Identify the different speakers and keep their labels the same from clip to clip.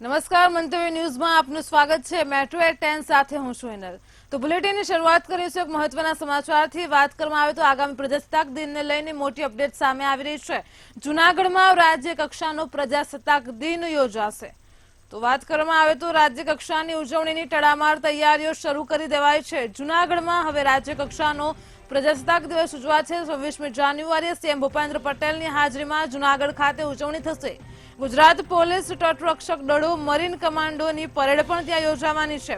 Speaker 1: નમસ્કાર, મંતવ્ય ન્યૂઝમાં આપનું સ્વાગત છે। મેટ્રો એટ 10 સાથે હું છું હિનલ। તો બુલેટિનની શરૂઆત કરીશું એક મહત્વના સમાચારથી। વાત કરવામાં આવે તો આગામી પ્રજાસત્તાક દિનને લઈને મોટી અપડેટ સામે આવી રહી છે। જૂનાગઢમાં રાજ્ય કક્ષાનો પ્રજાસત્તાક દિન યોજાશે। તો વાત કરવામાં આવે તો રાજ્ય કક્ષાની ઉજવણીની તડામાર તૈયારીઓ શરૂ કરી દેવાઈ છે। જૂનાગઢમાં હવે રાજ્ય કક્ષાનો પ્રજાસત્તાક દિવસ ઉજવાશે। 26મી જાન્યુઆરીએ સીએમ ભૂપેન્દ્ર પટેલની હાજરીમાં જૂનાગઢ ખાતે ઉજવણી થશે। ગુજરાત પોલીસ, તટરક્ષક દળો, મરીન કમાન્ડોની પરેડ પણ ત્યાં યોજાવાની છે।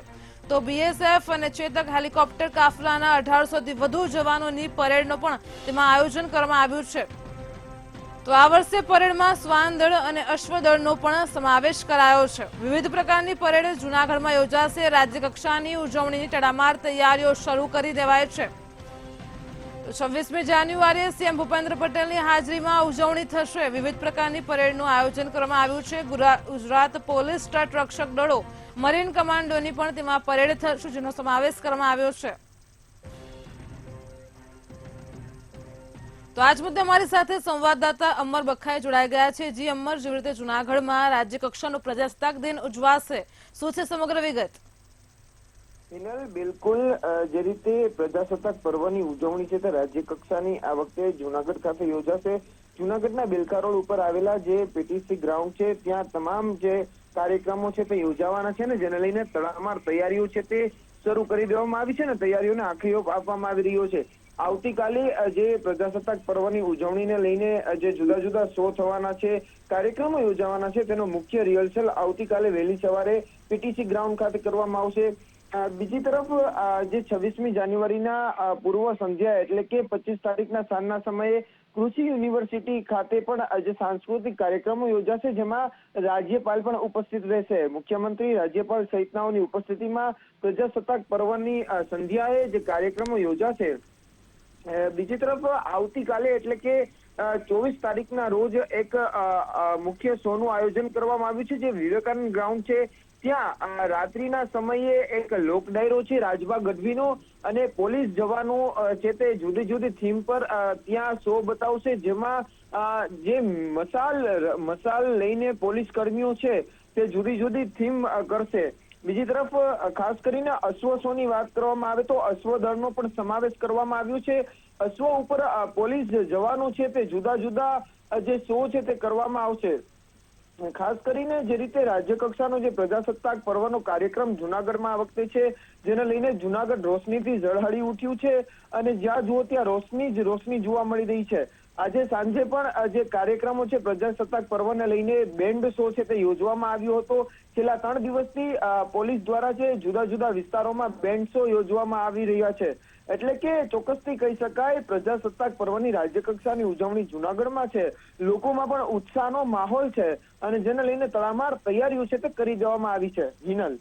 Speaker 1: તો બીએસએફ અને ચેતક હેલિકોપ્ટર કાફલાના 1800થી વધુ જવાનોની પરેડનો પણ તેમાં આયોજન કરવામાં આવ્યું છે। તો આ વર્ષે પરેડમાં શ્વાન દળ અને અશ્વદળનો પણ સમાવેશ કરાયો છે। વિવિધ પ્રકારની પરેડ જૂનાગઢમાં યોજાશે। રાજ્ય કક્ષાની ઉજવણીની તડામાર તૈયારીઓ શરૂ કરી દેવાઈ છે। 26મી જાન્યુઆરીએ સીએમ ભૂપેન્દ્ર પટેલની હાજરીમાં ઉજવણી થશે। વિવિધ પ્રકારની પરેડનું આયોજન કરવામાં આવ્યું છે। ગુજરાત પોલીસ, તટરક્ષક દળો, મરીન કમાન્ડોની પણ તેમાં પરેડ થશે, જેનો સમાવેશ કરવામાં આવ્યો છે। તો આજ મુદ્દે અમારી સાથે સંવાદદાતા અમર બખાઈ જોડાઈ ગયા છે। જી અમર, જેવી રીતે જૂનાગઢમાં રાજ્ય કક્ષાનો પ્રજાસત્તાક દિન ઉજવાશે, શું છે સમગ્ર વિગત?
Speaker 2: બિલકુલ, જે રીતે પ્રજાસત્તાક પર્વની ઉજવણી છે તે રાજ્ય કક્ષાની આ વખતે જૂનાગઢ ખાતે યોજાશે। જૂનાગઢના બેલકા રોડ ઉપર આવેલા જે પીટીસી ગ્રાઉન્ડ છે ત્યાં તમામ જે કાર્યક્રમો છે તે યોજાવાના છે ને જેને લઈને તડામાર તૈયારીઓ છે તે શરૂ કરી દેવામાં આવી છે ને તૈયારીઓને આખરી ઓપ આપવામાં આવી રહ્યો છે। આવતીકાલે જે પ્રજાસત્તાક પર્વની ઉજવણીને લઈને જે જુદા જુદા શો થવાના છે, કાર્યક્રમો યોજાવાના છે, તેનો મુખ્ય રિહર્સલ આવતીકાલે વહેલી સવારે પીટીસી ગ્રાઉન્ડ ખાતે કરવામાં આવશે। બીજી તરફ જે 26મી જાન્યુઆરીના પૂર્વ સંધ્યા એટલે કે 25 તારીખના સાંજના સમયે કૃષિ યુનિવર્સિટી ખાતે પણ જે સાંસ્કૃતિક કાર્યક્રમો યોજાશે, જેમાં રાજ્યપાલ પણ ઉપસ્થિત રહેશે। મુખ્યમંત્રી, રાજ્યપાલ સહિતનાઓની ઉપસ્થિતિમાં પ્રજાસત્તાક પર્વની સંધ્યાએ જે કાર્યક્રમો યોજાશે। બીજી તરફ આવતીકાલે એટલે કે 24 તારીખના રોજ એક મુખ્ય શોનું આયોજન કરવામાં આવ્યું છે, જે વિવેકાનંદ ગ્રાઉન્ડ છે ત્યાં રાત્રિના સમયે એક લોક ડાયરો છે રાજભા ગઢવીનો અને પોલીસ જવાનો છે તે જુદી જુદી થીમ પર ત્યાં શો બતાવશે, જેમાં જે મસાલ લઈને પોલીસ કર્મીઓ છે તે જુદી જુદી થીમ કરશે। બીજી તરફ ખાસ કરીને અશ્વ શોની વાત કરવામાં આવે તો અશ્વ દળનો પણ સમાવેશ કરવામાં આવ્યો છે। અશ્વ ઉપર પોલીસ જવાનો છે તે જુદા જુદા જે શો છે તે કરવામાં આવશે। ખાસ કરીને જે રીતે રાજ્ય કક્ષાનો જે પ્રજાસત્તાક પર્વનો કાર્યક્રમ જૂનાગઢમાં આ વખતે છે, જેને લઈને જૂનાગઢ રોશનીથી ઝળહળી ઉઠ્યું છે અને જ્યાં જુઓ ત્યાં રોશની જ રોશની જોવા મળી રહી છે। આજે સાંજે પણ જે કાર્યક્રમો છે પ્રજાસત્તાક પર્વને લઈને બેન્ડ શો છે તે યોજવામાં આવ્યો હતો। છેલ્લા 3 દિવસથી પોલીસ દ્વારા જે જુદા જુદા વિસ્તારોમાં બેન્ડ શો યોજવામાં આવી રહ્યા છે, એટલે કે ચોક્કસથી કહી શકાય પ્રજાસત્તાક પર્વની રાજ્ય કક્ષાની ઉજવણી જૂનાગઢમાં છે। લોકોમાં પણ ઉત્સાહનો માહોલ છે અને જેને લઈને તડામાર તૈયારીઓ છે તે કરી દેવામાં આવી છે। હિનલ,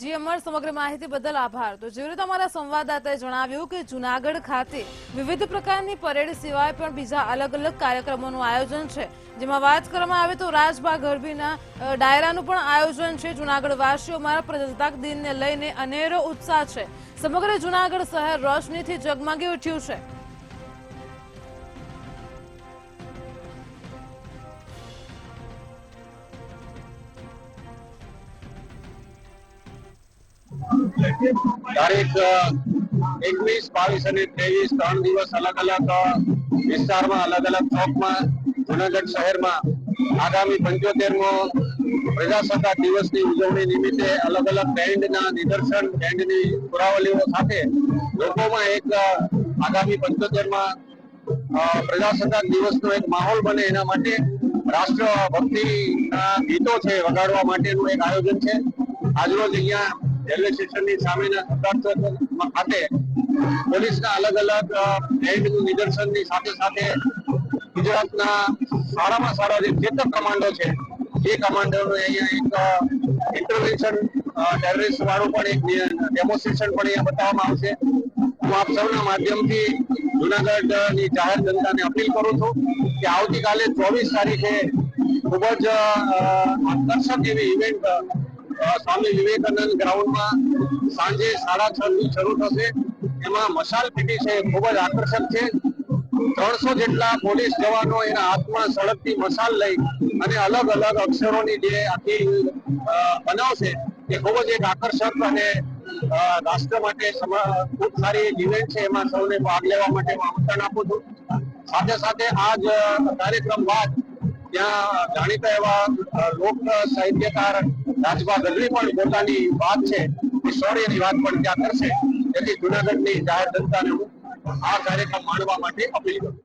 Speaker 1: જી અમર, સમગ્ર માહિતી બદલ આભાર। તો જેવી રીતે અમારા સંવાદદાતાએ જણાવ્યું કે જૂનાગઢ ખાતે વિવિધ પ્રકારની પરેડ સિવાય પણ બીજા અલગ અલગ કાર્યક્રમોનું આયોજન છે, જેમાં વાત કરવામાં આવે તો રાજભા ગઢવીના ડાયરાનું પણ આયોજન છે। જૂનાગઢ વાસીઓમાં પ્રજાસત્તાક દિનને લઈને અનેરો ઉત્સાહ છે। સમગ્ર જૂનાગઢ શહેર રોશનીથી ઝગમગી ઉઠ્યું છે।
Speaker 3: તારીખ 21, 22 અને 23 3 દિવસ અલગ અલગ વિસ્તારમાં, અલગ અલગ ચોકમાં જૂનાગઢ શહેરમાં આગામી 75મો પ્રજાસત્તાક દિવસની ઉજવણી નિમિત્તે અલગ અલગ બેન્ડના નિદર્શન, બેન્ડની પુરાવલીઓ સાથે લોકોમાં એક આગામી 75માં પ્રજાસત્તાક દિવસનો એક માહોલ બને એના માટે રાષ્ટ્રભક્તિના ગીતો છે વગાડવા માટેનું એક આયોજન છે। આજરોજ અહીંયા રેલવે સ્ટેશનની સામેના સરદાર ચોક ખાતે પોલીસના અલગ અલગ બેન્ડનું નિદર્શનની સાથે સાથે ગુજરાતના સારામાં સારા જે ચેતક કમાન્ડો છે એ કમાન્ડોનું અહીંયા એક ઇન્ટરવેન્શન ટેરરિસ્ટ વાળું પણ એક ડેમોન્સ્ટ્રેશન પણ અહીંયા બતાવવામાં આવશે। હું આપ સૌના માધ્યમથી જૂનાગઢની જાહેર જનતાને અપીલ કરું છું કે આવતીકાલે 24 તારીખે ખૂબ જ આકર્ષક એવી ઇવેન્ટ સ્વામી વિવેકાનંદ ગ્રાઉન્ડમાં સાંજે 6:30 થી શરૂ થશે। એમાં મશાલ પીટી છે, ખૂબ જ આકર્ષક છે। 300 જેટલા પોલીસ જવાનો એના હાથમાં સળગતી મશાલ લઈ અને અલગ અલગ અક્ષરોની જે આખી બનાવ છે એ ખૂબ જ એક આકર્ષક અને રાષ્ટ્ર માટે ખૂબ સારી ઇવેન્ટ છે. એમાં સૌને ભાગ લેવા માટે આમંત્રણ આપું છું. સાથે સાથે આ જ કાર્યક્રમ બાદ ત્યાં જાણીતા એવા લોક સાહિત્યકાર રાજભા ગઢવી પણ પોતાની વાત છે એ શૌર્યની વાત પણ ત્યાં કરશે. તેથી જુનાગઢની જાહેર જનતાને હું આ કાર્યક્રમ માણવા માટે અપીલ કરું.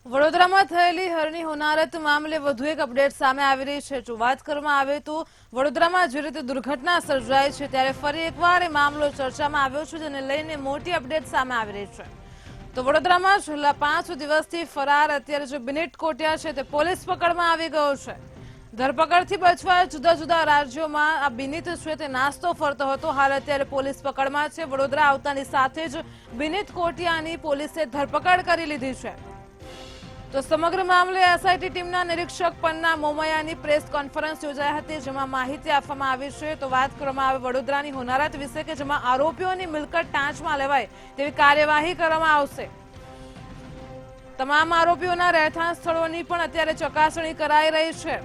Speaker 1: વડોદરામાં થયેલી હરણી હોનારત મામલે વધુ એક અપડેટ સામે આવી રહી છે. જો વાત કરવામાં આવે તો વડોદરામાં જે રીતે દુર્ઘટના સર્જાઈ છે ત્યારે ફરી એકવાર એ મામલો ચર્ચામાં આવ્યો છે, જેને લઈને મોટી અપડેટ સામે આવી રહી છે. તો વડોદરામાં છેલ્લા 5 દિવસથી ફરાર અત્યારે જે બિનિટ કોટિયા છે તે પોલીસ પકડમાં આવી ગયો છે. ધરપકડથી બચવા જુદા જુદા રાજ્યોમાં આ બિનિત છે તે નાસ્તો ફરતો હતો. હાલ અત્યારે પોલીસ પકડમાં છે. વડોદરા આવતાની સાથે જ બિનિત કોટિયાની પોલીસે ધરપકડ કરી લીધી છે. તો સમગ્ર મામલે એસઆઈટી ટીમના નિરીક્ષક પન્ના મોમયાની પ્રેસ કોન્ફરન્સ યોજાઈ હતી, જેમાં માહિતી આપવામાં આવી છે. તો વાત કરવામાં આવે વડોદરાની હોનારત વિશે કે જેમાં આરોપીઓની મિલકત ટાંચમાં લેવાય તેવી કાર્યવાહી કરવામાં આવશે. તમામ આરોપીઓના રહેઠાણ સ્થળોની પણ અત્યારે ચકાસણી કરાઈ રહી છે.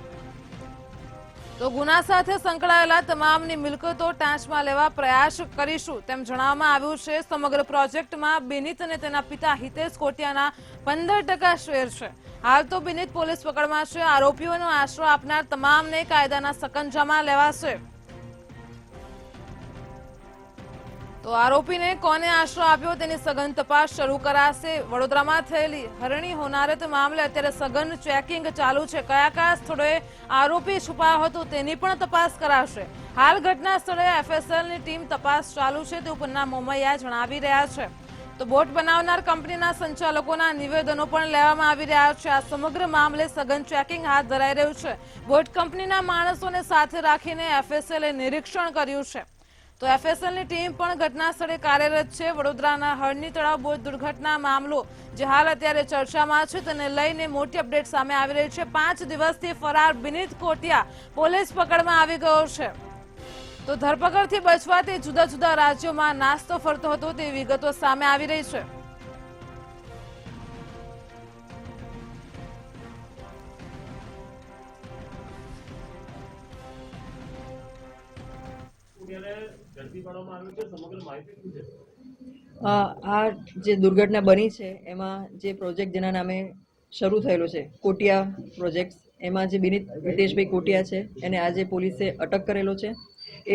Speaker 1: તો ગુના સાથે સંકળાયેલા તમામની મિલકતો ટાંચમાં લેવા પ્રયાસ કરીશું તેમ જણાવવામાં આવ્યું છે. સમગ્ર પ્રોજેક્ટમાં બિનિત અને તેના પિતા હિતેશ કોટિયાના 15% શેર છે. હાલ તો બિનિત પોલીસ પકડમાં છે. આરોપીઓનો આશરો આપનાર તમામને કાયદાના સકંજામાં લેવાશે. તો આરોપીને કોને આશરો આપ્યો તેની સઘન તપાસ શરૂ કરાશે. વડોદરામાં થયેલી હરણી હોનારત મામલે અત્યારે સઘન ચેકિંગ ચાલુ છે. કયા કયા સ્થળોએ આરોપી છુપાયો હતો તેની પણ તપાસ કરાશે. હાલ ઘટના સ્થળે એફએસએલની ટીમ તપાસ ચાલુ છે તેવું પન્ના મોમૈયા જણાવી રહ્યા છે. તો બોટ બનાવનાર કંપનીના સંચાલકોના નિવેદનો પણ લેવામાં આવી રહ્યા છે. આ સમગ્ર મામલે સઘન ચેકિંગ હાથ ધરાઈ રહ્યું છે. બોટ કંપનીના માણસોને સાથે રાખીને એફએસએલે નિરીક્ષણ કર્યું છે. તો એફએસએલની ટીમ પણ ઘટના સ્થળે કાર્યરત છે. વડોદરાના હરણી તળાવ બોટ દુર્ઘટના મામલો જે હાલ અત્યારે ચર્ચામાં છે તેને લઈને મોટી અપડેટ સામે આવી રહી છે. 5 દિવસથી ફરાર બિનિત કોટિયા પોલીસ પકડમાં આવી ગયો છે. તો ધરપકડથી બચવા તે જુદા જુદા રાજ્યોમાં નાસ્તો ફરતો હતો તેવી વિગતો સામે આવી રહી છે.
Speaker 4: આ જે દુર્ઘટના બની છે એમાં જે પ્રોજેક્ટ જેના નામે શરૂ થયેલો છે કોટિયા પ્રોજેક્ટ, એમાં જે બિનિત હિતેશભાઈ કોટિયા છે એને આજે પોલીસે અટક કરેલો છે.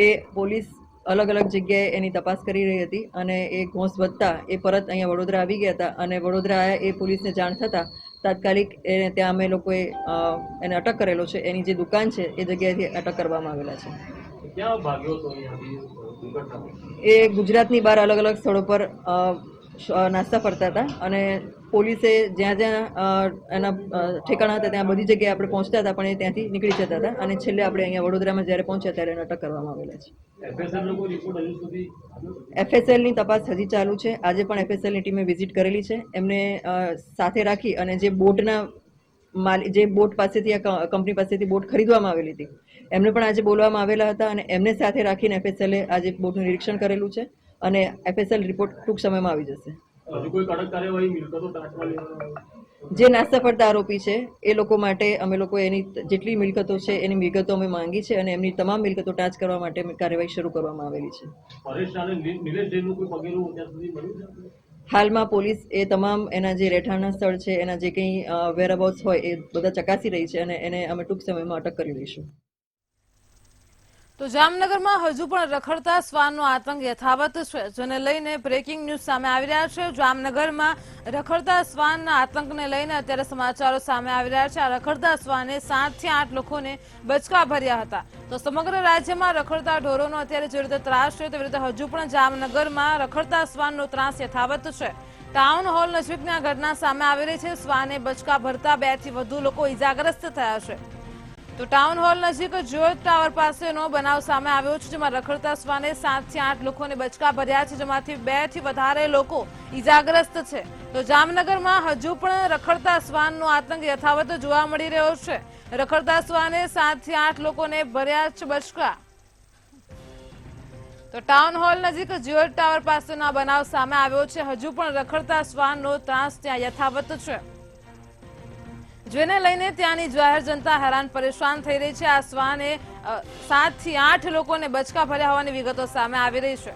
Speaker 4: એ પોલીસ અલગ અલગ જગ્યાએ એની તપાસ કરી રહી હતી અને એ ઘોંસ વધતા એ પરત અહીંયા વડોદરા આવી ગયા હતા અને વડોદરા આવ્યા એ પોલીસને જાણ થતાં તાત્કાલિક એને ત્યાં અમે લોકોએ એને અટક કરેલો છે. એની જે દુકાન છે એ જગ્યાએથી અટક કરવામાં આવેલા છે. એ ગુજરાતની બહાર અલગ અલગ સ્થળો પર નાસ્તા ફરતા હતા અને પોલીસે જ્યાં જ્યાં એના ઠેકાણા હતા ત્યાં બધી જગ્યાએ આપણે પહોંચતા હતા, પણ એ ત્યાંથી નીકળી જતા હતા અને છેલ્લે આપણે અહીંયા વડોદરામાં જ્યારે પહોંચ્યા ત્યારે એને અટક કરવામાં આવેલા છે. એફએસએલની તપાસ હજી ચાલુ છે. આજે પણ એફએસએલની ટીમે વિઝિટ કરેલી છે. એમને સાથે રાખી અને જે બોટના જે બોટ પાસેથી આ કંપની પાસેથી બોટ ખરીદવામાં આવેલી હતી એમને પણ આજે બોલવામાં આવેલા હતા અને એમને સાથે રાખીને એફએસએલે આજે બોટનું નિરીક્ષણ કરેલું છે અને એફએસએલ રિપોર્ટ ટૂંક સમયમાં આવી જશે. જે નાસ્તા ફરતા આરોપી છે એ લોકો માટે અમે લોકો એની જેટલી મિલકતો છે એની વિગતો અમે માંગી છે અને એમની તમામ મિલકતો ટાંચ કરવા માટે કાર્યવાહી શરૂ કરવામાં આવેલી છે. હાલમાં પોલીસ એ તમામ એના જે રહેઠાણના સ્થળ છે એના જે કંઈ વેરઅબાઉટ્સ હોય એ બધા ચકાસી રહી છે અને એને અમે ટૂંક સમયમાં અટક કરી લઈશું.
Speaker 1: તો જામનગરમાં હજુ પણ રખડતા શ્વાનનો આતંક યથાવત છે, જેને લઈને બ્રેકિંગ ન્યૂઝ સામે આવી રહ્યા છે. જામનગરમાં રખડતા શ્વાનના આતંકને લઈને અત્યારે સમાચારો સામે આવી રહ્યા છે. આ રખડતા શ્વાને 7 થી 8 લોકોને બચકા ભર્યા હતા. તો સમગ્ર રાજ્યમાં રખડતા ઢોરોનો અત્યારે જે રીતે ત્રાસ છે તેવી રીતે હજુ પણ જામનગરમાં રખડતા શ્વાનનો ત્રાસ યથાવત છે. ટાઉન હોલ નજીકની આ ઘટના સામે આવી રહી છે. શ્વાને બચકા ભરતા 2 થી વધુ લોકો ઇજાગ્રસ્ત થયા છે. તો ટાઉન હોલ નજીક જ્યોત ટાવર પાસેનો બનાવ સામે આવ્યો છે, જેમાં રખડતા શ્વાને 7 થી 8 લોકોને બચકા ભર્યા છે, જેમાંથી 2 થી વધારે લોકો ઇજાગ્રસ્ત છે. તો જામનગરમાં હજુ પણ રખડતા શ્વાનનો આતંક યથાવત જોવા મળી રહ્યો છે. રખડતા શ્વાને 7 થી 8 લોકોને ભર્યા છે બચકા. તો ટાઉન હોલ નજીક જીઓ ટાવર પાસેનો આ બનાવ સામે આવ્યો છે. હજુ પણ રખડતા શ્વાનનો ત્રાસ ત્યાં યથાવત છે, જેને લઈને ત્યાંની જાહેર જનતા હેરાન પરેશાન થઈ રહી છે. આ શ્વાને 7 થી 8 લોકોને બચકા ભર્યા હોવાની વિગતો સામે આવી રહી છે.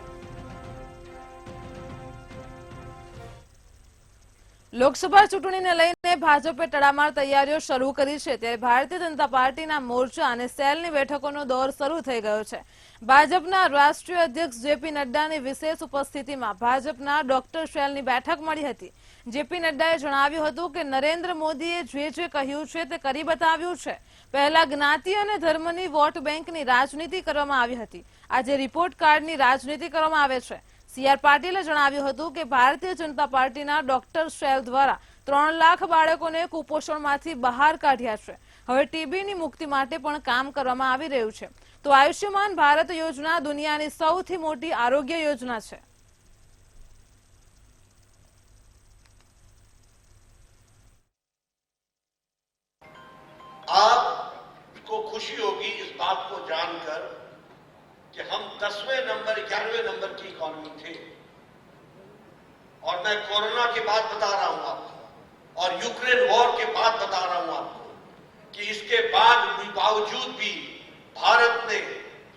Speaker 1: લોકસભા ચૂંટણીને લઈને ભાજપે તડામાર તૈયારીઓ શરૂ કરી છે, ત્યારે ભારતીય જનતા પાર્ટીના મોરચા અને સેલની બેઠકોનો દોર શરૂ થઈ ગયો છે. ભાજપના રાષ્ટ્રીય અધ્યક્ષ જેપી નડ્ડાની વિશેષ ઉપસ્થિતિમાં ભાજપના ડોક્ટર સેલની બેઠક મળી હતી. જેપી નડ્ડાએ જણાવ્યું હતું કે નરેન્દ્ર મોદીએ જે કહ્યું છે તે કરી બતાવ્યું છે. પહેલા જ્ઞાતિ અને ધર્મની વોટ બેંકની રાજનીતિ કરવામાં આવી હતી, આજે રિપોર્ટ કાર્ડની રાજનીતિ કરવામાં આવે છે. CR પાટીલે જણાવ્યું હતું કે ભારતીય જનતા પાર્ટીના ડોક્ટર સેલ દ્વારા 3 લાખ બાળકોને કુપોષણમાંથી બહાર કાઢ્યા છે. હવે ટીબીની મુક્તિ માટે પણ કામ કરવામાં આવી રહ્યું છે. તો આયુષ્યમાન ભારત યોજના દુનિયાની સૌથી મોટી આરોગ્ય યોજના છે.
Speaker 5: आपको खुशी होगी इस बात को जानकर कि हम 10वें नंबर 11वें नंबर की इकॉनमी थे, और मैं कोरोना के बाद बता रहा हूं आपको और यूक्रेन वॉर के बाद बता रहा हूं आपको कि इसके बाद भी बावजूद भी भारत ने,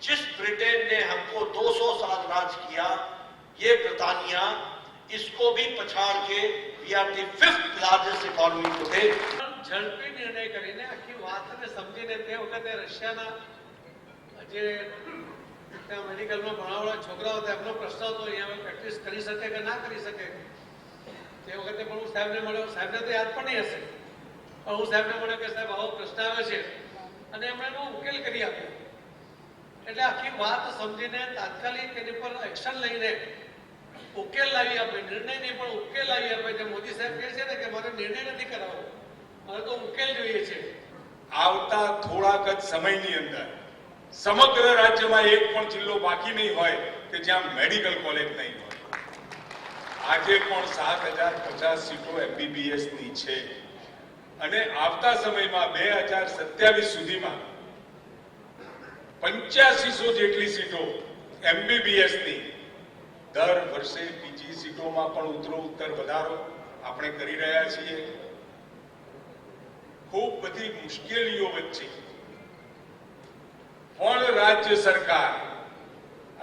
Speaker 5: जिस ब्रिटेन ने हमको 200 साल राज किया, ये ब्रिटानिया, इसको भी पछाड़ के we are the 5th largest economy today.
Speaker 6: ઝડપી નિર્ણય કરીને આખી વાતને સમજીને તે વખતે રશિયાના જે ત્યાં મેડિકલમાં ભણાવવાળા છોકરાઓ હતા એમનો પ્રશ્ન હતો અહીંયા પ્રેક્ટિસ કરી શકે કે ના કરી શકે. તે વખતે પણ હું સાહેબને મળ્યો, સાહેબને તો યાદ પણ નહીં હશે, પણ હું સાહેબને મળ્યો કે સાહેબ આવો પ્રશ્ન આવે છે, અને એમણે એનો ઉકેલ કરી આપ્યો. એટલે આખી વાત સમજીને તાત્કાલિક એની પર એક્શન લઈને ઉકેલ લાવી આપે, નિર્ણય નહીં પણ ઉકેલ લાવી આપે. જે મોદી સાહેબ કહે છે ને કે મારે નિર્ણય નથી કરાવવો, મારે તો ઉકેલ જોઈએ છે.
Speaker 7: આવતા થોડાક જ સમયની અંદર સમગ્ર રાજ્યમાં એક પણ જિલ્લો બાકી નહીં હોય કે જ્યાં મેડિકલ કોલેજ નહીં હોય. આજે પણ 7050 સીટો MBBS ની છે, અને આવતા સમયમાં 2027 સુધીમાં 8500 જેટલી સીટો MBBS ની, દર વર્ષે બીજી સીટોમાં પણ ઉત્તરોત્તર વધારો આપણે કરી રહ્યા છીએ. ખૂબ બધી મુશ્કેલીઓ વચ્ચે પણ રાજ્ય સરકાર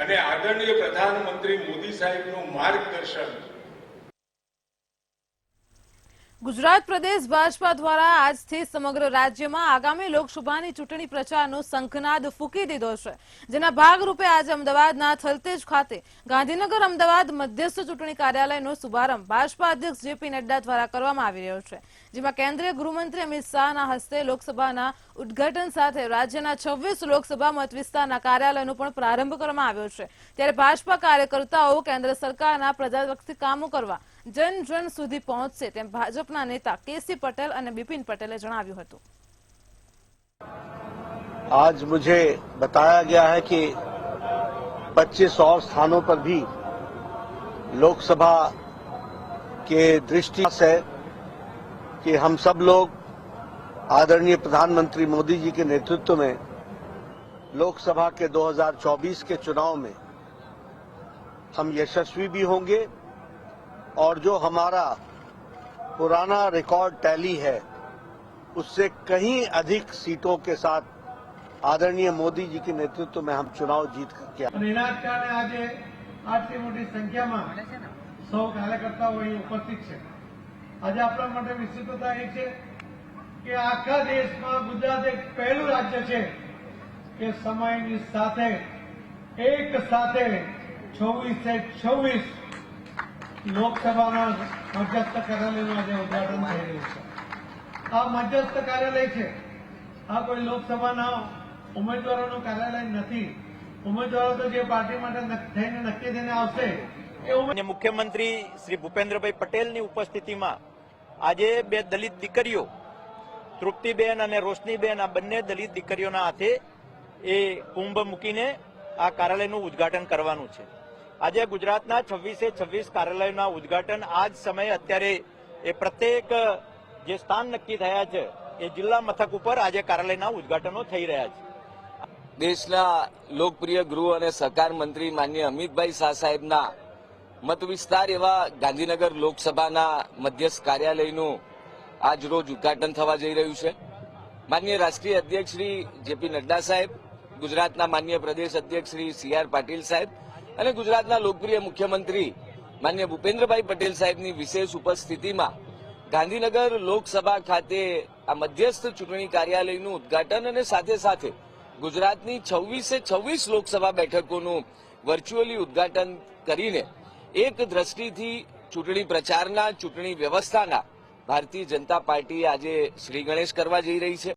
Speaker 7: અને આદરણીય પ્રધાનમંત્રી મોદી સાહેબનું માર્ગદર્શન.
Speaker 1: ગુજરાત પ્રદેશ ભાજપા દ્વારા આજથી સમગ્ર રાજ્યમાં આગામી લોકસભાની ચૂંટણી પ્રચારનો શંખનાદ ફૂંકી દીધો છે, જેના ભાગરૂપે આજે અમદાવાદના થલતેજ ખાતે ગાંધીનગર અમદાવાદ મધ્યસ્થ ચૂંટણી કાર્યાલયનો શુભારંભ ભાજપા અધ્યક્ષ જેપી નડ્ડા દ્વારા કરવામાં આવી રહ્યો છે, જેમાં કેન્દ્રીય ગૃહમંત્રી અમિત શાહના હસ્તે લોકસભાના ઉદ્ઘાટન સાથે રાજ્યના 26 લોકસભા મત વિસ્તારના કાર્યાલયનો પણ પ્રારંભ કરવામાં આવ્યો છે. ત્યારે ભાજપા કાર્યકર્તાઓ કેન્દ્ર સરકારના પ્રજાલક્ષી કામો કરવા જન જન સુધી પહોંચશે તેમ ભાજપના નેતા કેસી પટેલ અને બિપિન પટેલે જણાવ્યું હતું.
Speaker 8: आज मुझे बताया गया है कि 25 और स्थानों पर भी लोकसभा के दृष्टि से कि हम सब लोग आदरणीय प्रधानमंत्री मोदी जी के नेतृत्व में लोकसभा के 2024 के चुनाव में हम यशस्वी भी होंगे, और जो हमारा पुराना रिकॉर्ड टैली है उससे कहीं अधिक सीटों के साथ आदरणीय मोदी जी के नेतृत्व में हम चुनाव जीत करके
Speaker 6: અને એના જ કારણે આજે આટલી મોટી સંખ્યામાં સૌ કાર્યકર્તાઓ અહીં ઉપસ્થિત છે. આજે આપણા માટે વિશેષતા એ છે કે આખા દેશમાં ગુજરાત એક પહેલું રાજ્ય છે કે સમયની સાથે એક સાથે 26 લોકસભાના મધ્યસ્થ કાર્યાલયનું આજે ઉદ્ઘાટન થઈ રહ્યું છે. આ મધ્યસ્થ કાર્યાલય છે, આ કોઈ લોકસભાના ઉમેદવારોનું કાર્યાલય નથી. ઉમેદવારો તો જે પાર્ટી માટે થઈને નક્કી થઈને આવશે એ
Speaker 9: મુખ્યમંત્રી શ્રી ભૂપેન્દ્રભાઈ પટેલની ઉપસ્થિતિમાં આજે 2 દલિત દીકરીઓ તૃપ્તિબેન અને રોશનીબેન, આ બંને દલિત દીકરીઓના હાથે એ કુંભ મૂકીને આ કાર્યાલયનું ઉદ્ઘાટન કરવાનું છે. આજે ગુજરાતના 26 કાર્યાલયોના ઉદ્ઘાટન આ જ સમયે અત્યારે એ પ્રત્યેક જે સ્થાન નક્કી થયા છે એ જિલ્લા મથક ઉપર આજે કાર્યાલયના ઉદ્ઘાટનો થઈ રહ્યા છે.
Speaker 10: દેશના લોકપ્રિય ગૃહ અને સહકાર મંત્રી માનનીય અમિતભાઈ શાહ સાહેબના મત વિસ્તાર એવા ગાંધીનગર લોકસભાના મધ્યસ્થ કાર્યાલયનું આજ રોજ ઉદઘાટન થવા જઈ રહ્યું છે. માનનીય રાષ્ટ્રીય અધ્યક્ષ શ્રી જેપી નડ્ડા સાહેબ, ગુજરાતના માનનીય પ્રદેશ અધ્યક્ષ શ્રી CR પાટીલ સાહેબ અને ગુજરાતના લોકપ્રિય મુખ્યમંત્રી માનનીય ભૂપેન્દ્રભાઈ પટેલ સાહેબની વિશેષ ઉપસ્થિતિમાં ગાંધીનગર લોકસભા ખાતે આ મધ્યસ્થ ચૂંટણી કાર્યાલયનું ઉદઘાટન અને સાથે સાથે ગુજરાતની 26 લોકસભા બેઠકોનું વર્ચ્યુઅલી ઉદઘાટન કરીને એક દ્રષ્ટિથી ચૂંટણી પ્રચારના, ચૂંટણી વ્યવસ્થાના ભારતીય જનતા પાર્ટી આજે શ્રી ગણેશ કરવા જઈ રહી છે.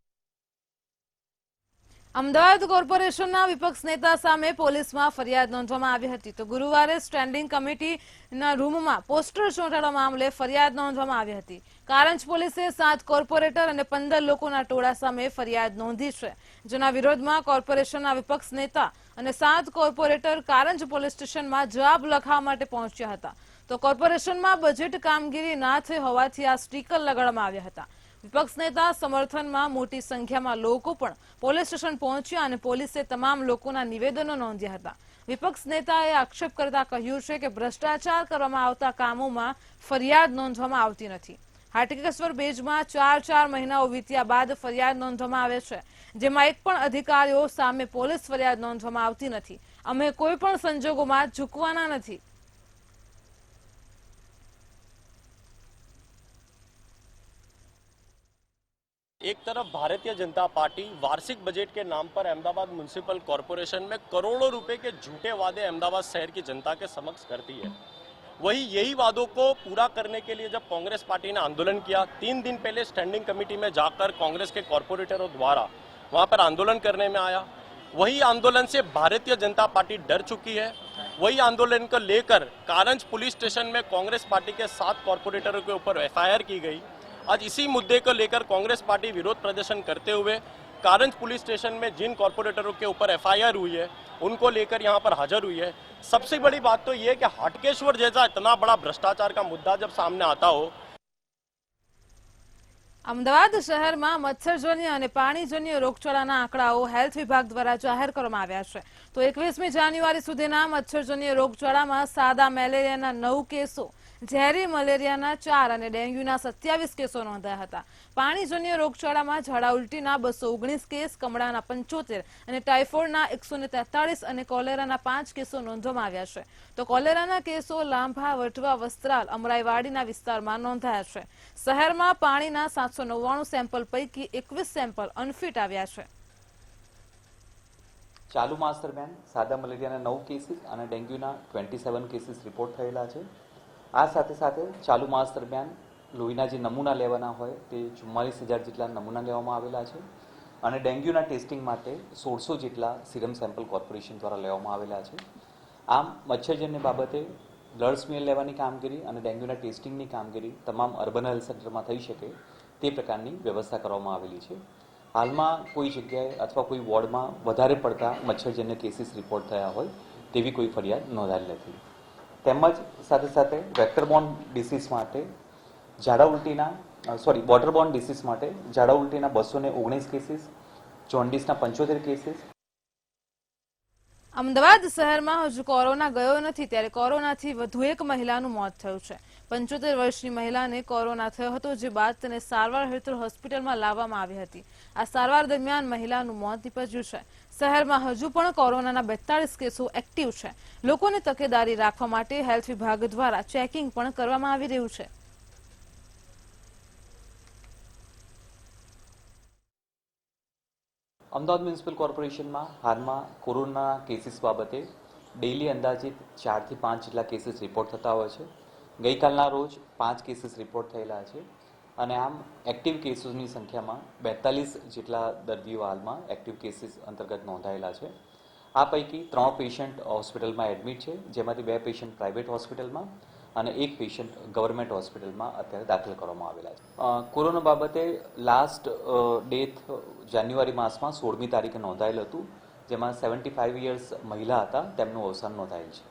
Speaker 1: અમદાવાદ કોર્પોરેશનના વિપક્ષ નેતા સામે પોલીસમાં ફરિયાદ નોંધવામાં આવી હતી. તો ગુરુવારે સ્ટેન્ડિંગ કમિટીના રૂમમાં પોસ્ટર ચોંટાડવા મામલે ફરિયાદ નોંધવામાં આવી હતી. કારંજ પોલીસે 7 કોર્પોરેટર અને 15 લોકોના ટોળા સામે ફરિયાદ નોંધી છે, જેના વિરોધમાં કોર્પોરેશનના વિપક્ષ નેતા અને 7 કોર્પોરેટર કારંજ પોલીસ સ્ટેશનમાં જવાબ લખવા માટે પહોંચ્યા હતા. તો કોર્પોરેશનમાં બજેટ કામગીરી ના થઈ હોવાથી આ સ્ટીકર લગાડવામાં આવ્યા હતા. વિપક્ષ નેતા સમર્થનમાં મોટી સંખ્યામાં લોકો પણ પોલીસ સ્ટેશન પહોંચ્યા અને પોલીસે તમામ લોકોના નિવેદનો નોંધ્યા હતા. વિપક્ષ નેતાએ આક્ષેપ કરતા કહ્યું છે કે ભ્રષ્ટાચાર કરવામાં આવતા કામોમાં ફરિયાદ નોંધવામાં આવતી નથી. હાટકેશ્વર બેજમાં 4 મહિનાઓ વીત્યા બાદ ફરિયાદ નોંધવામાં આવે છે, જેમાં એક પણ અધિકારીઓ સામે પોલીસ ફરિયાદ નોંધવામાં આવતી નથી. અમે કોઈ પણ સંજોગોમાં ઝૂકવાના નથી.
Speaker 11: एक तरफ भारतीय जनता पार्टी वार्षिक बजट के नाम पर अहमदाबाद म्युनिसिपल कॉरपोरेशन में करोड़ों रुपए के झूठे वादे अहमदाबाद शहर की जनता के समक्ष करती है, वही यही वादों को पूरा करने के लिए जब कांग्रेस पार्टी ने आंदोलन किया, 3 दिन पहले स्टैंडिंग कमेटी में जाकर कांग्रेस के कॉरपोरेटरों द्वारा वहां पर आंदोलन करने में आया, वही आंदोलन से भारतीय जनता पार्टी डर चुकी है. वही आंदोलन को लेकर कारंज पुलिस स्टेशन में कांग्रेस पार्टी के 7 कॉरपोरेटरों के ऊपर FIR की गई. आज इसी मुद्दे को लेकर कांग्रेस पार्टी विरोध प्रदर्शन करते हुए कारंज पुलिस स्टेशन में जिन कॉर्पोरेटरों के ऊपर FIR हुई है उनको लेकर यहाँ पर हाजिर हुई है. सबसे बड़ी बात तो ये है कि हाटकेश्वर जैसा इतना बड़ा भ्रष्टाचार का मुद्दा जब सामने आता हो.
Speaker 1: અમદાવાદ શહેરમાં મચ્છરજન્ય અને પાણીજન્ય રોગચાળાના આંકડાઓ હેલ્થ વિભાગ દ્વારા જાહેર કરવામાં આવ્યા છે. તો 21મી જાન્યુઆરી સુધીના મચ્છરજન્ય રોગચાળામાં સાદા મેલેરિયાના 9 કેસો, ઝેરી મલેરિયાના 4 અને ડેન્ગ્યુના 27 કેસો નોંધાયા હતા. પાણીજન્ય રોગચાળામાં ઝાડા ઉલટીના 219 કેસ, કમળાના 75 અને ટાઇફોઇડના 143 અને કોલેરાના 5 કેસો નોંધવામાં આવ્યા છે. તો કોલેરાના કેસો લાંભા, વટવા, વસ્ત્રાલ, અમરાઈવાડીના વિસ્તારમાં નોંધાયા છે. શહેરમાં પાણીના 799 સેમ્પલ પૈકી 21 સેમ્પલ અનફિટ આવ્યા છે.
Speaker 12: ચાલુ માસ દરમિયાન સાદા મલેરિયાના 9 કેસીસ અને ડેન્ગ્યુના 27 કેસીસ રિપોર્ટ થયેલા છે. આ સાથે સાથે ચાલુ માસ દરમિયાન લોહીના જે નમૂના લેવાના હોય તે 44,000 જેટલા નમૂના લેવામાં આવેલા છે અને ડેન્ગ્યુના ટેસ્ટિંગ માટે 1600 જેટલા સિરમ સેમ્પલ કોર્પોરેશન દ્વારા લેવામાં આવેલા છે. આમ મચ્છરજન્ય બાબતે બ્લડ સ્મીયર લેવાની કામગીરી અને ડેન્ગ્યુના ટેસ્ટિંગની કામગીરી તમામ અર્બન હેલ્થ સેન્ટરમાં થઈ શકે તે પ્રકારની વ્યવસ્થા કરવામાં આવેલી છે. હાલમાં કોઈ જગ્યાએ અથવા કોઈ વોર્ડમાં વધારે પડતા મચ્છરજન્ય કેસીસ રિપોર્ટ થયા હોય તેવી કોઈ ફરિયાદ નોંધાયેલ નથી. તેમજ સાથે સાથે વેક્ટરબોર્ન ડિસીઝ માટે વોટરબોર્ન ડિસીઝ માટે ઝાડા ઉલટીના 219 કેસીસ, જોન્ડિસના 75 કેસીસ.
Speaker 1: અમદાવાદ શહેરમાં હજુ કોરોના ગયો નથી, ત્યારે કોરોનાથી વધુ એક મહિલાનું મોત થયું છે. 75 વર્ષની મહિલાને કોરોના થયો હતો, જે બાદ તેને સારવાર હેઠળ હોસ્પિટલમાં લાવવામાં આવી હતી. આ સારવાર દરમિયાન મહિલાનું મોત નીપજ્યું છે. શહેરમાં હજુ પણ કોરોનાના 42 કેસો એક્ટિવ છે. લોકોને તકેદારી રાખવા માટે હેલ્થ વિભાગ દ્વારા ચેકિંગ પણ કરવામાં આવી રહ્યું છે.
Speaker 12: અમદાવાદ મ્યુનિસિપલ કોર્પોરેશનમાં હાલમાં કોરોના કેસીસ બાબતે ડેઇલી અંદાજિત 4 થી 5 જેટલા કેસીસ રિપોર્ટ થતા હોય છે. ગઈકાલના રોજ 5 કેસીસ રિપોર્ટ થયેલા છે અને આમ એક્ટિવ કેસીસની સંખ્યામાં 42 જેટલા દર્દીઓ હાલમાં એક્ટિવ કેસીસ અંતર્ગત નોંધાયેલા છે. આ પૈકી 3 પેશન્ટ હોસ્પિટલમાં એડમિટ છે, જેમાંથી 2 પેશન્ટ પ્રાઇવેટ હોસ્પિટલમાં અને 1 પેશન્ટ ગવર્મેન્ટ હોસ્પિટલમાં અત્યારે દાખલ કરવામાં આવેલા છે. કોરોના બાબતે લાસ્ટ ડેથ જાન્યુઆરી માસમાં 16મી તારીખે નોંધાયેલ હતું, જેમાં 75 યર્સ મહિલા હતા, તેમનું અવસાન નોંધાયેલ છે.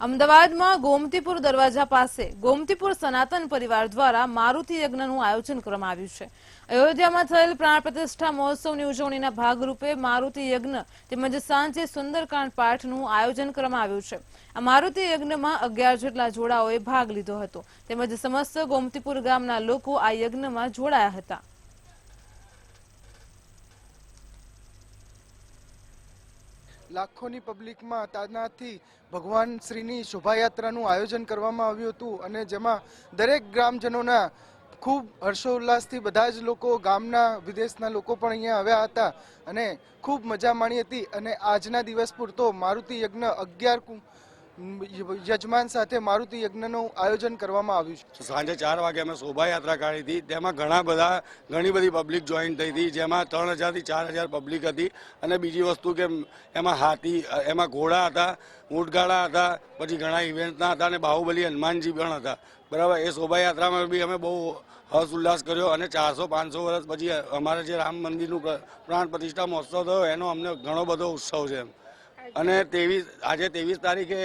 Speaker 1: અમદાવાદમાં ગોમતીપુર દરવાજા પાસે ગોમતીપુર સનાતન પરિવાર દ્વારા મારુતિ યજ્ઞનું આયોજન કરવામાં આવ્યું છે. અયોધ્યામાં થયેલ પ્રાણ પ્રતિષ્ઠા મહોત્સવની ઉજવણીના ભાગરૂપે મારુતિ યજ્ઞ તેમજ સાંજે સુંદરકાંડ પાઠનું આયોજન કરવામાં આવ્યું છે. આ મારુતિ યજ્ઞમાં 11 જેટલા જોડાઓએ ભાગ લીધો હતો તેમજ સમસ્ત ગોમતીપુર ગામના લોકો આ યજ્ઞમાં જોડાયા હતા.
Speaker 13: લાખોની પબ્લિકમાં તાજનાથથી ભગવાન શ્રીની શોભાયાત્રાનું આયોજન કરવામાં આવ્યું હતું અને જેમાં દરેક ગ્રામજનોના ખૂબ હર્ષોલ્લાસથી બધા જ લોકો, ગામના વિદેશના લોકો પણ અહીંયા આવ્યા હતા અને ખૂબ મજા માણી હતી. અને આજના દિવસ પૂરતો મારુતિ યજ્ઞ 11 યજમાન સાથે મારુતિ યજ્ઞનું આયોજન કરવામાં આવ્યું છે.
Speaker 3: સાંજે 4 વાગે અમે શોભાયાત્રા કાઢી હતી. તેમાં ઘણી બધી પબ્લિક જોઈન થઈ હતી, જેમાં 3000 થી 4000 પબ્લિક હતી. અને બીજી વસ્તુ કે એમાં હાથી, એમાં ઘોડા હતા, ઊંટગાડા હતા, પછી ઘણા ઇવેન્ટના હતા અને બાહુબલી હનુમાનજી પણ હતા. બરાબર, એ શોભાયાત્રામાં બી અમે બહુ હર્ષ ઉલ્લાસ કર્યો અને 400-500 વર્ષ પછી અમારે જે રામ મંદિરનું પ્રાણ પ્રતિષ્ઠા મહોત્સવ થયો એનો અમને ઘણો બધો ઉત્સવ છે. અને આજે 23 તારીખે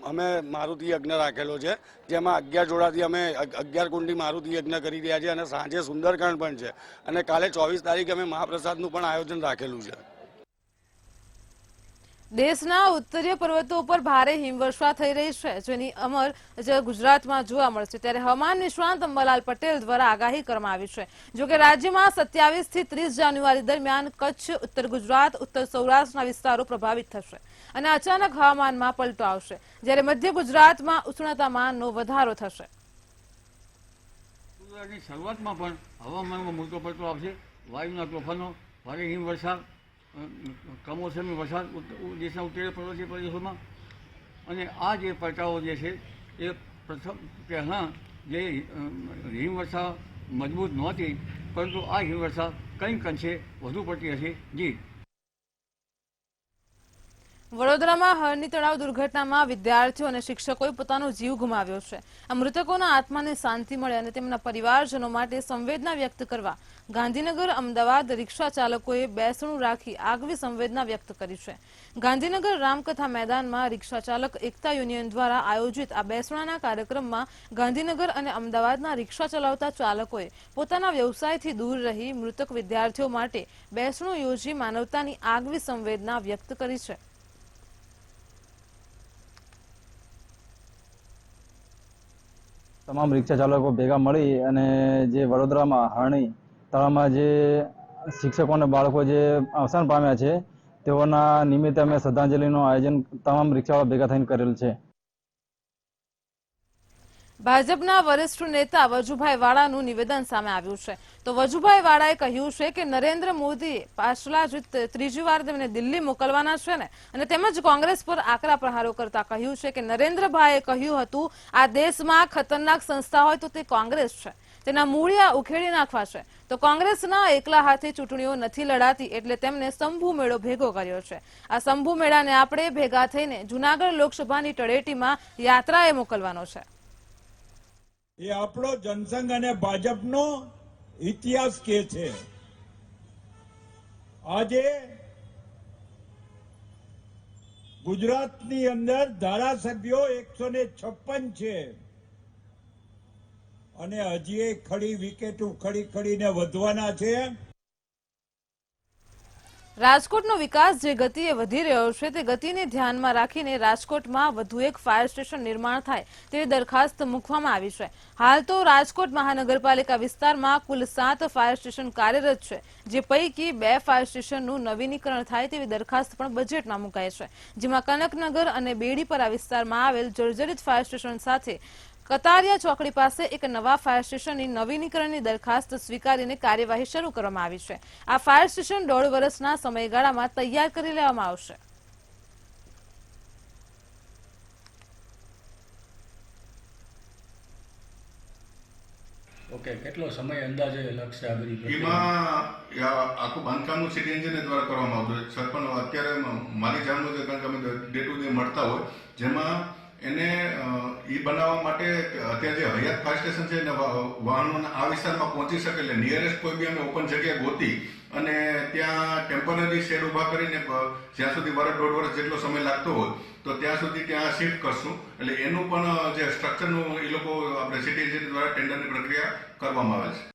Speaker 3: અમે મારુતિ યજ્ઞ રાખેલો છે, જેમાં 11 જોડાથી અમે 11 કુંડી મારુતિ યજ્ઞ કરી રહ્યા છીએ અને સાંજે સુંદરકાંડ પણ છે. અને કાલે 24 તારીખે અમે મહાપ્રસાદનું પણ આયોજન રાખેલું છે.
Speaker 1: દેશના ઉત્તરીય પર્વતો ઉપર ભારે હિમવર્ષા થઈ રહી છે, જેની અમર ગુજરાતમાં જોવા મળશે. ત્યારે હવામાન નિષ્ણાંત અંબાલાલ પટેલ દ્વારા આગાહી કરવામાં આવી છે. જોકે રાજ્યમાં 27 થી 30 જાન્યુઆરી દરમિયાન કચ્છ, ઉત્તર ગુજરાત, ઉત્તર સૌરાષ્ટ્રના વિસ્તારો પ્રભાવિત થશે અને અચાનક હવામાનમાં પલટો આવશે, જ્યારે મધ્ય ગુજરાતમાં ઉષ્ણતામાનનો વધારો થશે.
Speaker 14: શરૂઆતમાં પણ હવામાનમાં મોટો પલટો આવશે. વાયુના તોફાનો, ભારે હિમવર્ષા, કમોસમી વરસાદ દેશના ઉત્તરીય પર્વતીય પ્રદેશોમાં. અને આ જે પલટાઓ જે છે એ પહેલાં જે હિમવર્ષા મજબૂત નહોતી, પરંતુ આ હિમવર્ષા કંઈક અંશે વધુ પડતી હશે. જી,
Speaker 1: વડોદરામાં હરણી તળાવ દુર્ઘટનામાં વિદ્યાર્થીઓ અને શિક્ષકોએ પોતાનો જીવ ગુમાવ્યો છે. આ મૃતકોના આત્માને શાંતિ મળે અને તેમના પરિવારજનો માટે સંવેદના વ્યક્ત કરવા ગાંધીનગર, અમદાવાદ રિક્ષા ચાલકોએ બેસણું રાખી આગવી સંવેદના વ્યક્ત કરી છે. ગાંધીનગર રામકથા મેદાનમાં રિક્ષા ચાલક એકતા યુનિયન દ્વારા આયોજિત આ બેસણાના કાર્યક્રમમાં ગાંધીનગર અને અમદાવાદના રિક્ષા ચલાવતા ચાલકોએ પોતાના વ્યવસાયથી દૂર રહી મૃતક વિદ્યાર્થીઓ માટે બેસણું યોજી માનવતાની આગવી સંવેદના વ્યક્ત કરી છે.
Speaker 15: તમામ રિક્ષા ચાલકો ભેગા મળી અને જે વડોદરામાં હરણી તળાવમાં જે શિક્ષકો અને બાળકો જે અવસાન પામ્યા છે તેઓના નિમિત્તે અમે શ્રદ્ધાંજલિનું આયોજન તમામ રિક્ષાવાળા ભેગા થઈને કરેલ છે.
Speaker 1: ભાજપના વરિષ્ઠ નેતા વજુભાઈ વાળાનું નિવેદન સામે આવ્યું છે. તો વજુભાઈ વાળાએ કહ્યું છે કે નરેન્દ્ર મોદી પાછલા ત્રીજી વાર તેમને દિલ્હી મોકલવાના છે ને, અને તેમજ કોંગ્રેસ પર આકરા પ્રહારો કરતા કહ્યું છે કે નરેન્દ્રભાઈએ કહ્યું હતું આ દેશમાં ખતરનાક સંસ્થા હોય તો તે કોંગ્રેસ છે, તેના મૂળિયા ઉખેડી નાખવા છે. તો કોંગ્રેસના એકલા હાથે ચૂંટણીઓ નથી લડાતી, એટલે તેમને શંભુ મેળો ભેગો કર્યો છે. આ શંભુ મેળાને આપણે ભેગા થઈને જૂનાગઢ લોકસભાની તળેટીમાં યાત્રાએ મોકલવાનો છે.
Speaker 16: એ આપણો જનસંઘ અને ભાજપનો ઇતિહાસ કે છે. આજે ગુજરાતની અંદર ધારાસભ્યો 156 છે અને હજી ખડી વિકેટ ખડીને વધવાના છે.
Speaker 1: રાજકોટનો વિકાસ જે ગતિએ વધી રહ્યો છે તે ગતિને ધ્યાનમાં રાખીને રાજકોટમાં વધુ એક ફાયર સ્ટેશન નિર્માણ થાય તેવી દરખાસ્ત મૂકવામાં આવી છે. હાલ તો રાજકોટ મહાનગરપાલિકા વિસ્તારમાં કુલ 7 ફાયર સ્ટેશન કાર્યરત છે, જે પૈકી 2 ફાયર સ્ટેશનનું નવીનીકરણ થાય તેવી દરખાસ્ત પણ બજેટમાં મુકાઈ છે, જેમાં કનકનગર અને બેડીપરા વિસ્તારમાં આવેલ જર્જરિત ફાયર સ્ટેશન સાથે કતારિયા ચોકડી પાસે એક નવા ફાયર સ્ટેશનની નવીનીકરણની દરખાસ્ત સ્વીકારીને કાર્યવાહી શરૂ કરવામાં આવી છે. આ ફાયર સ્ટેશન 1.5 વર્ષના સમયગાળામાં તૈયાર કરી લેવામાં આવશે.
Speaker 14: ઓકે, કેટલો સમય અંદાજે લગશે આ બધી
Speaker 17: એમાં આખું બાંધકામનું સિટી એન્જિનિયર દ્વારા કરવામાં આવતું હોય. સરપંચ અત્યારે મારી જાણ મુજબ, કારણ કે અમે ડે ટુ ડે મળતા હોય, જેમાં એને એ બનાવવા માટે અત્યારે જે હયાત ફાયર સ્ટેશન છે ને વાહનો આ વિસ્તારમાં પહોંચી શકે એટલે નિયરેસ્ટ કોઈ બી અમે ઓપન જગ્યા ગોતી અને ત્યાં ટેમ્પરરી શેડ ઊભા કરીને જ્યાં સુધી વર્ષ 1.5 વર્ષ જેટલો સમય લાગતો હોય તો ત્યાં સુધી ત્યાં શિફ્ટ કરશું. એટલે એનું પણ જે સ્ટ્રક્ચરનું એ લોકો આપણે સિટી એજન્સી દ્વારા ટેન્ડરની પ્રક્રિયા કરવામાં આવે છે.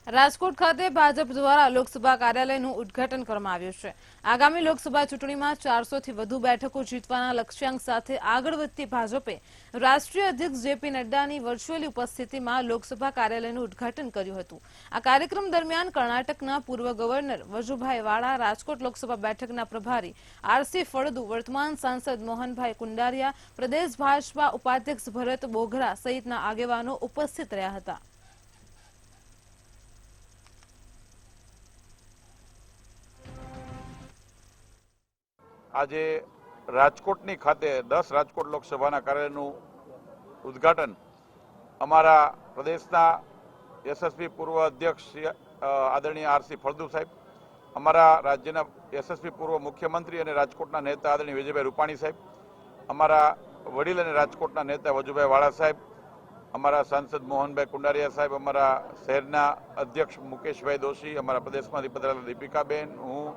Speaker 1: રાજકોટ ખાતે ભાજપ દ્વારા લોકસભા કાર્યાલયનું ઉદ્ઘાટન કરવામાં આવ્યું છે. આગામી લોકસભા ચૂંટણીમાં 400 થી વધુ બેઠકો જીતવાના લક્ષ્યાંક સાથે આગળ વધતી ભાજપે રાષ્ટ્રીય અધ્યક્ષ જેપી નડ્ડાની વર્ચ્યુઅલી ઉપસ્થિતિમાં લોકસભા કાર્યાલયનું ઉદ્ઘાટન કર્યું હતું. આ કાર્યક્રમ દરમિયાન કર્ણાટકના પૂર્વ ગવર્નર વજુભાઈ વાળા, રાજકોટ લોકસભા બેઠકના પ્રભારી આરસી ફળદુ, વર્તમાન સાંસદ મોહનભાઈ કુંડારિયા, પ્રદેશ ભાજપા ઉપાધ્યક્ષ ભરત બોઘરા સહિતના આગેવાનો ઉપસ્થિત રહ્યા હતા.
Speaker 18: આજે રાજકોટની ખાતે 10 રાજકોટ લોકસભાના કાર્યાલયનું ઉદ્ઘાટન અમારા પ્રદેશના યશસ્વી પૂર્વ અધ્યક્ષ આદરણીય આરસી ફળદુ સાહેબ, અમારા રાજ્યના યશસ્વી પૂર્વ મુખ્યમંત્રી અને રાજકોટના નેતા આદરણીય વિજયભાઈ રૂપાણી સાહેબ, અમારા વડીલ અને રાજકોટના નેતા વજુભાઈ વાળા સાહેબ, અમારા સાંસદ મોહનભાઈ કુંડારિયા સાહેબ, અમારા શહેરના અધ્યક્ષ મુકેશભાઈ દોશી, અમારા પ્રદેશમાંથી પધારેલા દીપિકાબેન, હું,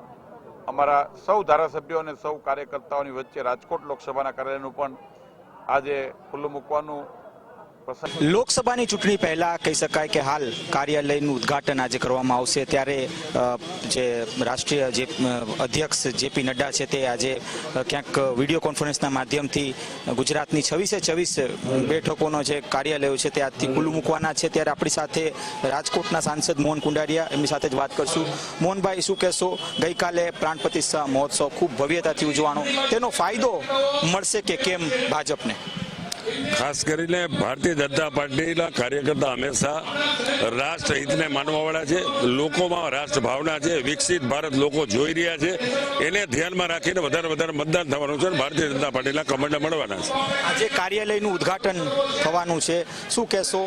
Speaker 18: અમારા સૌ ધારાસભ્યો અને સૌ કાર્યકર્તાઓની વચ્ચે રાજકોટ લોકસભાના કાર્યાલયનું પણ આજે ખુલ્લું મૂકવાનું
Speaker 19: લોકસભાની ચૂંટણી પહેલા કહી શકાય કે હાલ કાર્યાલયનું ઉદ્ઘાટન આજે કરવામાં આવશે, ત્યારે જે રાષ્ટ્રીય જે અધ્યક્ષ જેપી નડ્ડા છે તે આજે ક્યાંક વિડીયો કોન્ફરન્સના માધ્યમથી ગુજરાતની 26 બેઠકોનો જે કાર્યાલયો છે તે આજથી ખુલ્લું મૂકવાના છે. ત્યારે આપણી સાથે રાજકોટના સાંસદ મોહન કુંડારિયા, એમની સાથે જ વાત કરશું. મોહનભાઈ, શું કહેશો? ગઈકાલે પ્રાણ પ્રતિષ્ઠા મહોત્સવ ખૂબ ભવ્યતાથી ઉજવાનો, તેનો ફાયદો મળશે કે કેમ ભાજપને?
Speaker 20: ખાસ કરીને ભારતીય જનતા પાર્ટીના કાર્યકર્તા હંમેશા રાષ્ટ્રહિતને માનવાવાળા છે. લોકોમાં રાષ્ટ્ર ભાવના છે, વિકસિત ભારત લોકો જોઈ રહ્યા છે, એને ધ્યાનમાં રાખીને વધારે મતદાન થવાનું છે. ભારતીય જનતા પાર્ટીના કમળને મળવાના છે.
Speaker 19: આજે કાર્યાલયનું ઉદ્ઘાટન થવાનું છે, શું કહેશો?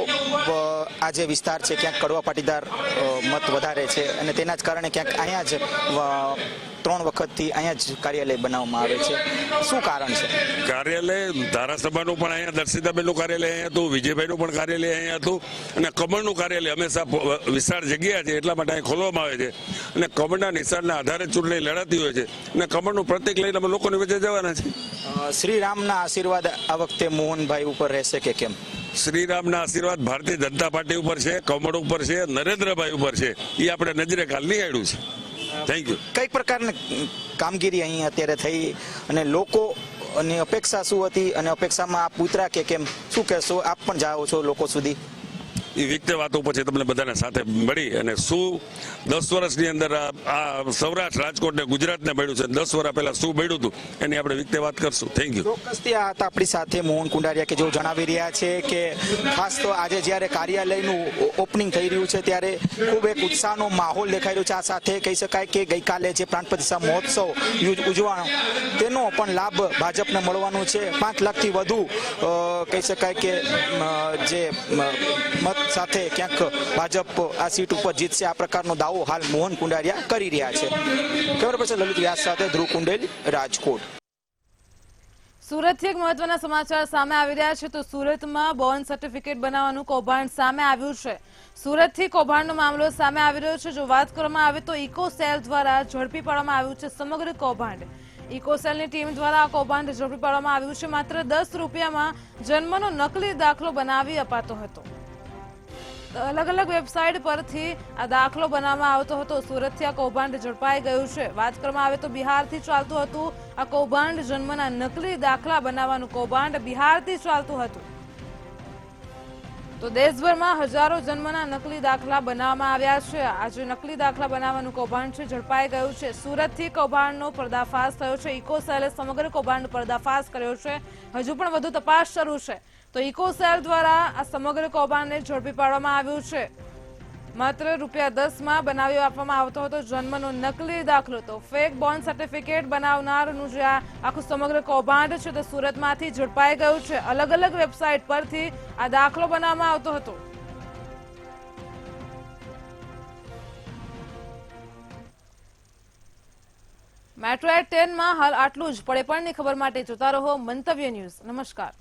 Speaker 19: આ જે વિસ્તાર છે ક્યાંક કડવા પાટીદાર મત વધારે છે અને તેના જ કારણે ક્યાંક અહીંયા જ 3 વખતથી અહીંયા જ કાર્યાલય બનાવવામાં આવે છે, શું કારણ છે?
Speaker 20: કાર્યાલય ધારાસભાનું પણ અહીંયા, દર્શિતાબેનનું કાર્યાલય અહીંયા હતું, વિજયભાઈનું પણ કાર્યાલય અહીંયા હતું અને કમળનું કાર્યાલય હંમેશા વિશાળ જગ્યા છે એટલા માટે અહીં ખોલવામાં આવે છે અને કમળના નિશાનના આધારે ચૂંટણી લડાતી હોય છે અને કમળનું પ્રતીક લઈને અમે લોકોની વચ્ચે જવાના છે.
Speaker 19: શ્રી રામના આશીર્વાદ આ વખતે મોહનભાઈ ઉપર રહેશે કે કેમ?
Speaker 20: શ્રીરામના આશીર્વાદ ભારતીય જનતા પાર્ટી ઉપર છે, કમળ ઉપર છે, નરેન્દ્રભાઈ ઉપર છે, એ આપણે નજરે કાલ નિહાળ્યું છે. Thank you.
Speaker 19: કઈ પ્રકારની કામગીરી અહીં અત્યારે થઈ અને લોકોની અપેક્ષા શું હતી અને અપેક્ષામાં આપ ઉતરા કે કેમ, શું કહેશો? આપ પણ જાઓ છો લોકો સુધી.
Speaker 20: એ વિગતે વાતો પછી તમને બધાને સાથે મળી અને શું 10 વર્ષની અંદર આ સૌરાષ્ટ્ર, રાજકોટ ને ગુજરાતને મળ્યું છે, 10 વર્ષ પહેલા શું મળ્યું હતું એની આપણે વિગતે વાત કરશું. Thank you.
Speaker 19: ચોક્કસથી આ હતા આપણી સાથે મોહન કુંડારિયા કે જેઓ જણાવી રહ્યા છે કે ખાસ તો આજે જ્યારે કાર્યાલયનું ઓપનિંગ થઈ રહ્યું છે ત્યારે ખૂબ એક ઉત્સાહનો માહોલ દેખાઈ રહ્યો છે. આ સાથે કહી શકાય કે ગઈકાલે જે પ્રાણ પ્રતિષ્ઠા મહોત્સવ ઉજવાનો તેનો પણ લાભ ભાજપને મળવાનો છે. 5 લાખથી વધુ કહી શકાય કે જે મત સાથે ક્યાંક ભાજપ આ સીટ ઉપર જીતશે, આ પ્રકારનો દાવો હાલ મોહન કુંડારિયા કરી રહ્યા છે. કેમેરા પર્સન લલિત વ્યાસ સાથે ધ્રુવ કુંડેલ, રાજકોટ.
Speaker 1: સુરતથી એક મહત્વના સમાચાર સામે આવી રહ્યા છે. તો સુરતમાં બોન્ડ સર્ટિફિકેટ બનાવવાનું કૌભાંડ સામે આવ્યું છે. સુરતથી કૌભાંડનો મામલો સામે આવી રહ્યો છે. જો વાત કરવામાં આવે તો ઇકોસેલ દ્વારા ઝડપી પાડવામાં આવ્યું છે સમગ્ર કૌભાંડ. ઇકોસેલની ટીમ દ્વારા આ કૌભાંડ ઝડપી પાડવામાં આવ્યું છે. માત્ર 10 રૂપિયામાં જન્મનો નકલી દાખલો બનાવી અપાતો હતો. અલગ અલગ વેબસાઇટ પરથી આ દાખલો બનાવવામાં આવતો હતો. સુરતથી આ કૌભાંડ ઝડપાઈ ગયું છે. વાત કરવામાં આવે તો બિહારથી ચાલતું હતું આ કૌભાંડ. જન્મના નકલી દાખલા બનાવવાનું કૌભાંડ બિહારથી ચાલતું હતું. તો દેશભરમાં હજારો જન્મના નકલી દાખલા બનાવવામાં આવ્યા છે. આજે નકલી દાખલા બનાવવાનું કૌભાંડ છે ઝડપાઈ ગયું છે. સુરતથી કૌભાંડનો પર્દાફાશ થયો છે. ઇકોસેલે સમગ્ર કૌભાંડનો પર્દાફાશ કર્યો છે. હજુ પણ વધુ તપાસ શરૂ છે. તો ઇકોસેલ દ્વારા આ સમગ્ર કૌભાંડને ઝડપી પાડવામાં આવ્યું છે. માત્ર ₹10 બનાવી આપવામાં આવતો હતો જન્મનો નકલી દાખલો. તો ફેક બોન્ડ સર્ટિફિકેટ બનાવનારનું જે આખું સમગ્ર કૌભાંડ છે તે સુરતમાંથી ઝડપાઈ ગયું છે. અલગ અલગ વેબસાઇટ પરથી આ દાખલો બનાવવામાં આવતો હતો. મેટ્રો એટ 10 માં હાલ આટલું જ. પડે પણની ખબર માટે જોતા રહો મંતવ્ય ન્યૂઝ. નમસ્કાર.